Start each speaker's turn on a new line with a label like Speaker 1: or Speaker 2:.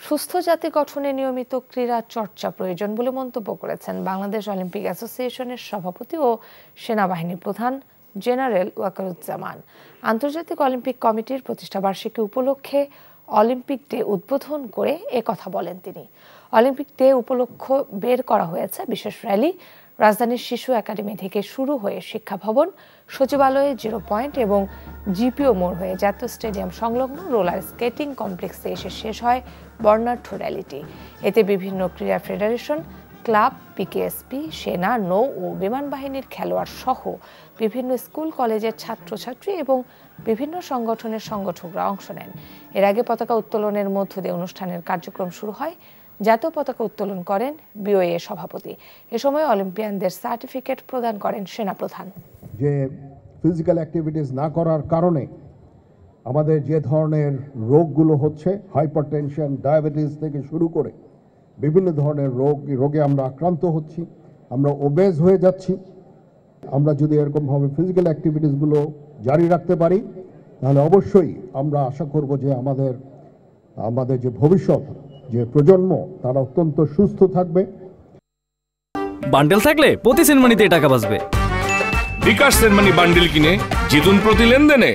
Speaker 1: সুস্থ জাতি গঠনে নিয়মিত ক্রীড়া চর্চা প্রয়োজন বলে মন্তব্য করেছেন বাংলাদেশ অলিম্পিক অ্যাসোসিয়েশনের সভাপতি ও সেনাবাহিনী প্রধান জেনারেল ওয়াকারুজ্জামান। আন্তর্জাতিক অলিম্পিক কমিটির প্রতিষ্ঠাবার্ষিকী উপলক্ষে অলিম্পিক ডে উদ্বোধন করে একথা বলেন তিনি। অলিম্পিক ডে উপলক্ষ বের করা হয়েছে বিশেষ র্যালি। রাজধানীর শিশু একাডেমি থেকে শুরু হয়ে শিক্ষা ভবন, সচিবালয়ে, জিরো পয়েন্ট এবং জিপিও মোড় হয়ে জাতীয় স্টেডিয়াম সংলগ্ন রোলার স্কেটিং কমপ্লেক্সে এসে শেষ হয় বর্ণাঢ্য র্যালিটি। এতে বিভিন্ন ক্রীড়া ফেডারেশন, ক্লাব, পিকেএসপি, সেনা, নৌ ও বিমান বাহিনীর খেলোয়াড় সহ বিভিন্ন স্কুল কলেজের ছাত্রছাত্রী এবং বিভিন্ন সংগঠনের সংগঠকরা অংশ নেন। এর আগে পতাকা উত্তোলনের মধ্য দিয়ে অনুষ্ঠানের কার্যক্রম শুরু হয়। জাতীয় পতাকা উত্তোলন করেন বিওএ সভাপতি। এ সময় অলিম্পিয়ানদের সার্টিফিকেট প্রদান করেন সেনাপ্রধান।
Speaker 2: যে ফিজিক্যাল অ্যাক্টিভিটিস না করার কারণে আমাদের যে ধরনের রোগগুলো হচ্ছে, হাইপারটেনশন, ডায়াবেটিস থেকে শুরু করে বিভিন্ন ধরনের রোগে আমরা আক্রান্ত হচ্ছি, আমরা ওবেজ হয়ে যাচ্ছি। আমরা যদি এরকমভাবে ফিজিক্যাল অ্যাক্টিভিটিসগুলো জারি রাখতে পারি তাহলে অবশ্যই আমরা আশা করব যে আমাদের যে ভবিষ্যৎ, যে প্রজন্ম, তারা অত্যন্ত সুস্থ থাকবে।
Speaker 3: বান্ডেল থাকলে প্রতি সেনমানিতে টাকা বাঁচবে।
Speaker 4: বিকাশ সেনমানি বান্ডেল কিনে জিতুন প্রতি লেনদেনে।